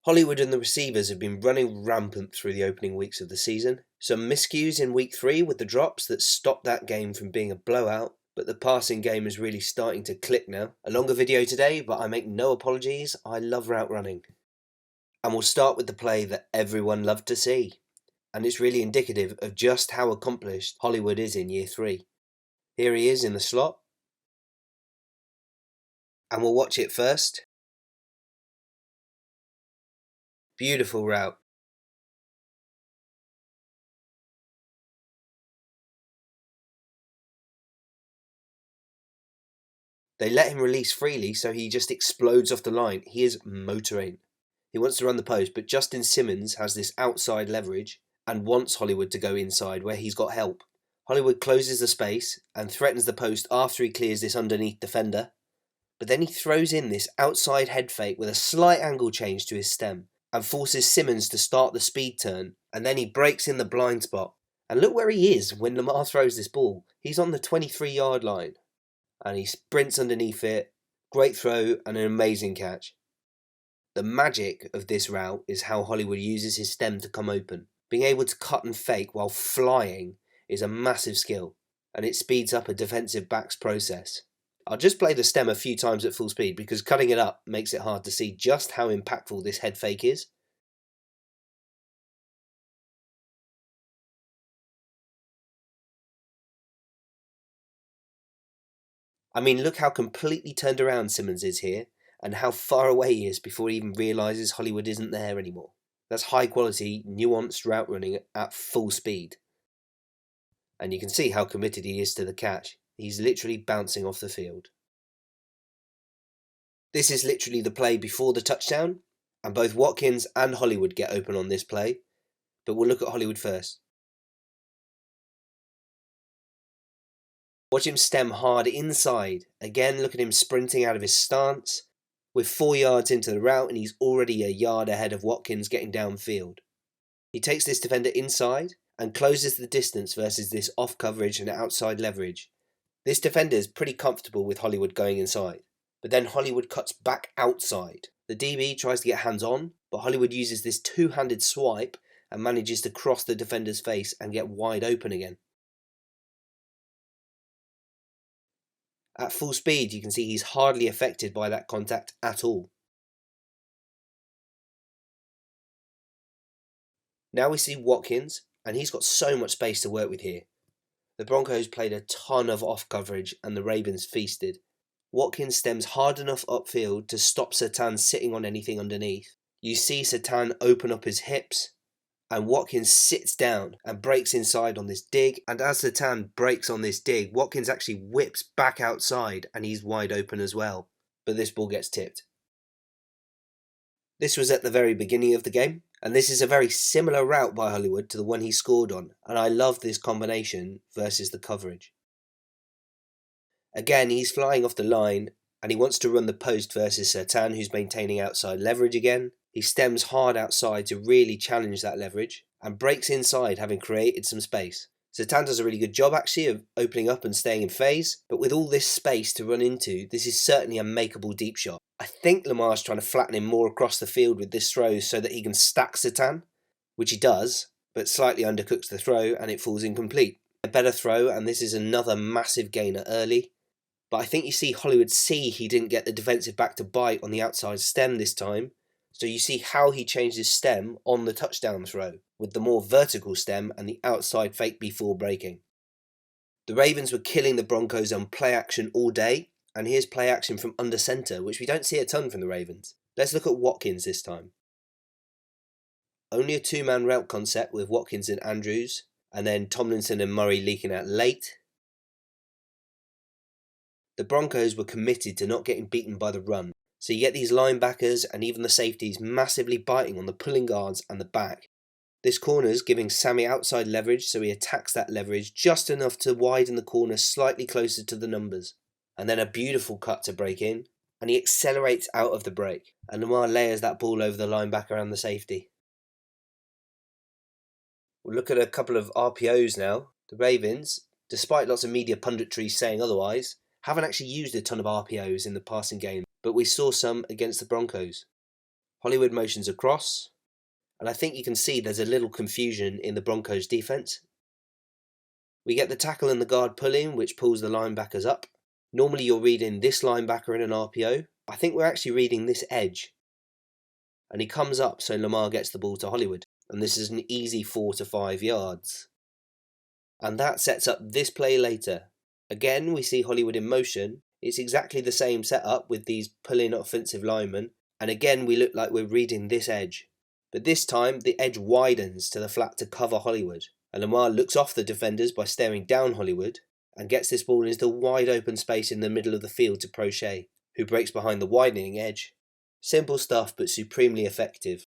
Hollywood and the receivers have been running rampant through the opening weeks of the season. Some miscues in week 3 with the drops that stopped that game from being a blowout, but the passing game is really starting to click now. A longer video today, but I make no apologies, I love route running. And we'll start with the play that everyone loved to see. And it's really indicative of just how accomplished Hollywood is in year 3. Here he is in the slot. And we'll watch it first. Beautiful route. They let him release freely, so he just explodes off the line. He is motoring. He wants to run the post, but Justin Simmons has this outside leverage and wants Hollywood to go inside where he's got help. Hollywood closes the space and threatens the post after he clears this underneath defender. But then he throws in this outside head fake with a slight angle change to his stem and forces Simmons to start the speed turn, and then he breaks in the blind spot. And look where he is when Lamar throws this ball. He's on the 23-yard line. And he sprints underneath it. Great throw and an amazing catch. The magic of this route is how Hollywood uses his stem to come open. Being able to cut and fake while flying is a massive skill, and it speeds up a defensive back's process. I'll just play the stem a few times at full speed because cutting it up makes it hard to see just how impactful this head fake is. I mean, look how completely turned around Simmons is here, and how far away he is before he even realises Hollywood isn't there anymore. That's high quality, nuanced route running at full speed. And you can see how committed he is to the catch. He's literally bouncing off the field. This is literally the play before the touchdown, and both Watkins and Hollywood get open on this play, but we'll look at Hollywood first. Watch him stem hard inside. Again, look at him sprinting out of his stance. We're 4 yards into the route and he's already a yard ahead of Watkins getting downfield. He takes this defender inside and closes the distance versus this off coverage and outside leverage. This defender is pretty comfortable with Hollywood going inside, but then Hollywood cuts back outside. The DB tries to get hands on, but Hollywood uses this two-handed swipe and manages to cross the defender's face and get wide open again. At full speed, you can see he's hardly affected by that contact at all. Now we see Watkins, and he's got so much space to work with here. The Broncos played a ton of off coverage and the Ravens feasted. Watkins stems hard enough upfield to stop Satan sitting on anything underneath. You see Satan open up his hips, and Watkins sits down and breaks inside on this dig, and as Satan breaks on this dig, Watkins actually whips back outside and he's wide open as well. But this ball gets tipped. This was at the very beginning of the game, and this is a very similar route by Hollywood to the one he scored on, and I love this combination versus the coverage. Again, he's flying off the line, and he wants to run the post versus Satan, who's maintaining outside leverage again. He stems hard outside to really challenge that leverage, and breaks inside having created some space. Satan does a really good job actually of opening up and staying in phase, but with all this space to run into, this is certainly a makeable deep shot. I think Lamar's trying to flatten him more across the field with this throw so that he can stack Satan, which he does, but slightly undercooks the throw and it falls incomplete. A better throw, and this is another massive gainer early. But I think you see Hollywood see he didn't get the defensive back to bite on the outside stem this time. So you see how he changed his stem on the touchdown throw, with the more vertical stem and the outside fake before breaking. The Ravens were killing the Broncos on play action all day, and here's play action from under centre, which we don't see a ton from the Ravens. Let's look at Watkins this time. Only a two-man route concept with Watkins and Andrews, and then Tomlinson and Murray leaking out late. The Broncos were committed to not getting beaten by the run, so you get these linebackers and even the safeties massively biting on the pulling guards and the back. This corner's giving Sammy outside leverage, so he attacks that leverage just enough to widen the corner slightly closer to the numbers. And then a beautiful cut to break in, and he accelerates out of the break, and Lamar layers that ball over the linebacker and the safety. We'll look at a couple of RPOs now. The Ravens, despite lots of media punditry saying otherwise, haven't actually used a ton of RPOs in the passing game, but we saw some against the Broncos. Hollywood motions across, and I think you can see there's a little confusion in the Broncos defense. We get the tackle and the guard pulling, which pulls the linebackers up. Normally you're reading this linebacker in an RPO. I think we're actually reading this edge. And he comes up so Lamar gets the ball to Hollywood. And this is an easy 4 to 5 yards. And that sets up this play later. Again, we see Hollywood in motion. It's exactly the same setup with these pulling offensive linemen. And again, we look like we're reading this edge. But this time, the edge widens to the flat to cover Hollywood. And Lamar looks off the defenders by staring down Hollywood and gets this ball into the wide open space in the middle of the field to Prochet, who breaks behind the widening edge. Simple stuff, but supremely effective.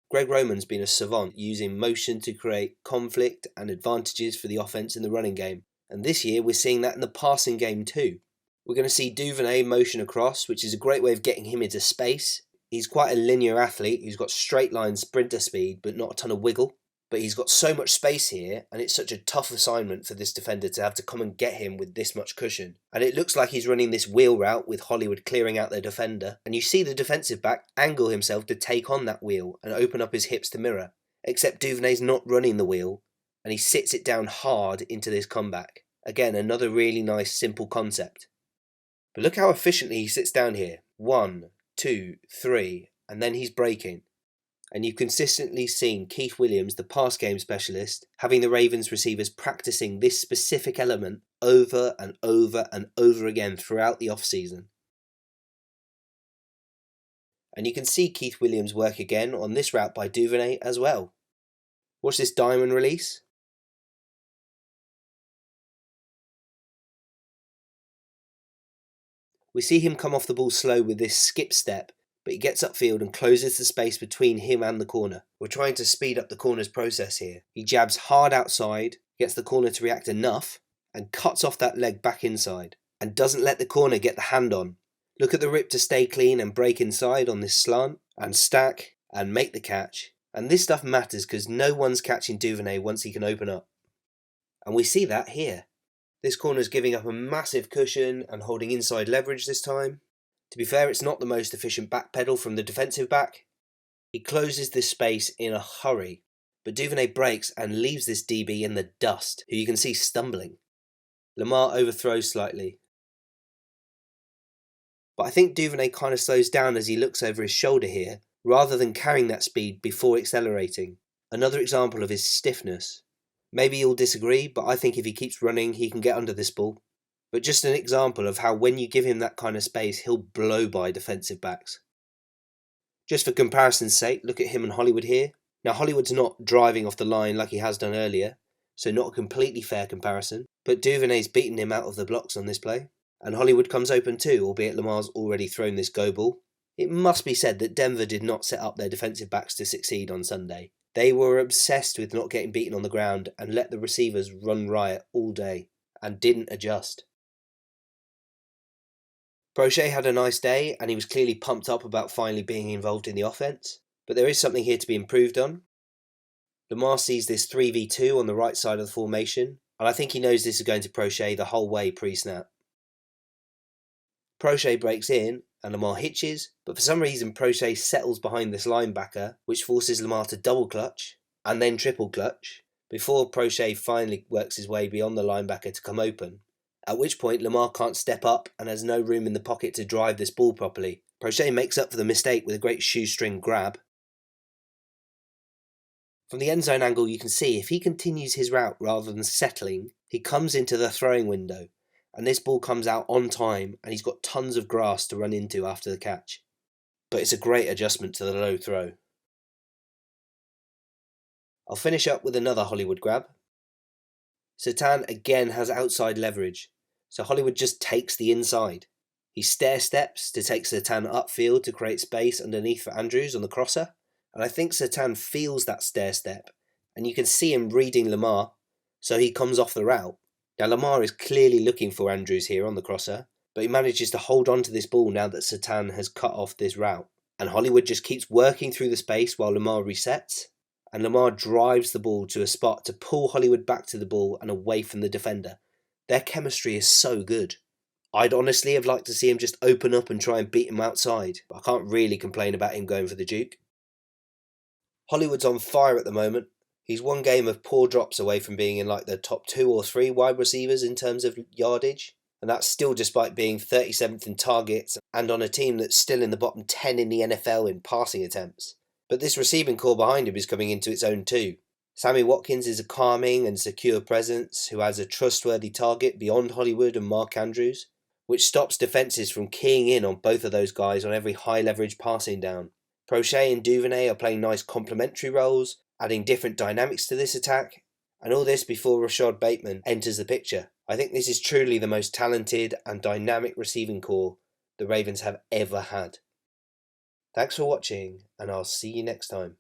Greg Roman's been a savant using motion to create conflict and advantages for the offense in the running game. And this year we're seeing that in the passing game too. We're going to see Duvernay motion across, which is a great way of getting him into space. He's quite a linear athlete who's got straight line sprinter speed, but not a ton of wiggle. But he's got so much space here, and it's such a tough assignment for this defender to have to come and get him with this much cushion. And it looks like he's running this wheel route with Hollywood clearing out their defender, and you see the defensive back angle himself to take on that wheel and open up his hips to mirror. Except Duvernay's not running the wheel, and he sits it down hard into this comeback. Again, another really nice simple concept. But look how efficiently he sits down here. 1, 2, 3, and then he's breaking. And you've consistently seen Keith Williams, the pass game specialist, having the Ravens receivers practicing this specific element over and over and over again throughout the off-season. And you can see Keith Williams work again on this route by Duvernay as well. Watch this diamond release. We see him come off the ball slow with this skip step, but he gets upfield and closes the space between him and the corner. We're trying to speed up the corner's process here. He jabs hard outside, gets the corner to react enough, and cuts off that leg back inside, and doesn't let the corner get the hand on. Look at the rip to stay clean and break inside on this slant, and stack, and make the catch. And this stuff matters because no one's catching Duvernay once he can open up. And we see that here. This corner's giving up a massive cushion and holding inside leverage this time. To be fair, it's not the most efficient backpedal from the defensive back. He closes this space in a hurry, but Duvernay breaks and leaves this DB in the dust, who you can see stumbling. Lamar overthrows slightly. But I think Duvernay kind of slows down as he looks over his shoulder here, rather than carrying that speed before accelerating. Another example of his stiffness. Maybe you'll disagree, but I think if he keeps running, he can get under this ball. But just an example of how when you give him that kind of space, he'll blow by defensive backs. Just for comparison's sake, look at him and Hollywood here. Now Hollywood's not driving off the line like he has done earlier, so not a completely fair comparison, but Duvernay's beaten him out of the blocks on this play. And Hollywood comes open too, albeit Lamar's already thrown this go ball. It must be said that Denver did not set up their defensive backs to succeed on Sunday. They were obsessed with not getting beaten on the ground and let the receivers run riot all day, and didn't adjust. Prochet had a nice day, and he was clearly pumped up about finally being involved in the offense, but there is something here to be improved on. Lamar sees this 3v2 on the right side of the formation, and I think he knows this is going to Prochet the whole way pre-snap. Prochet breaks in, and Lamar hitches, but for some reason Prochet settles behind this linebacker, which forces Lamar to double clutch, and then triple clutch, before Prochet finally works his way beyond the linebacker to come open. At which point Lamar can't step up and has no room in the pocket to drive this ball properly. Prochet makes up for the mistake with a great shoestring grab. From the end zone angle you can see if he continues his route rather than settling, he comes into the throwing window, and this ball comes out on time and he's got tons of grass to run into after the catch. But it's a great adjustment to the low throw. I'll finish up with another Hollywood grab. Surtain again has outside leverage, so Hollywood just takes the inside. He stair steps to take Surtain upfield to create space underneath for Andrews on the crosser, and I think Surtain feels that stair step, and you can see him reading Lamar, so he comes off the route. Now Lamar is clearly looking for Andrews here on the crosser, but he manages to hold on to this ball now that Surtain has cut off this route, and Hollywood just keeps working through the space while Lamar resets, and Lamar drives the ball to a spot to pull Hollywood back to the ball and away from the defender. Their chemistry is so good. I'd honestly have liked to see him just open up and try and beat him outside, but I can't really complain about him going for the Duke. Hollywood's on fire at the moment. He's one game of poor drops away from being in like the top 2 or 3 wide receivers in terms of yardage, and that's still despite being 37th in targets and on a team that's still in the bottom 10 in the NFL in passing attempts. But this receiving core behind him is coming into its own too. Sammy Watkins is a calming and secure presence who has a trustworthy target beyond Hollywood and Mark Andrews, which stops defences from keying in on both of those guys on every high leverage passing down. Prochet and Duvernay are playing nice complementary roles, adding different dynamics to this attack, and all this before Rashad Bateman enters the picture. I think this is truly the most talented and dynamic receiving core the Ravens have ever had. Thanks for watching, and I'll see you next time.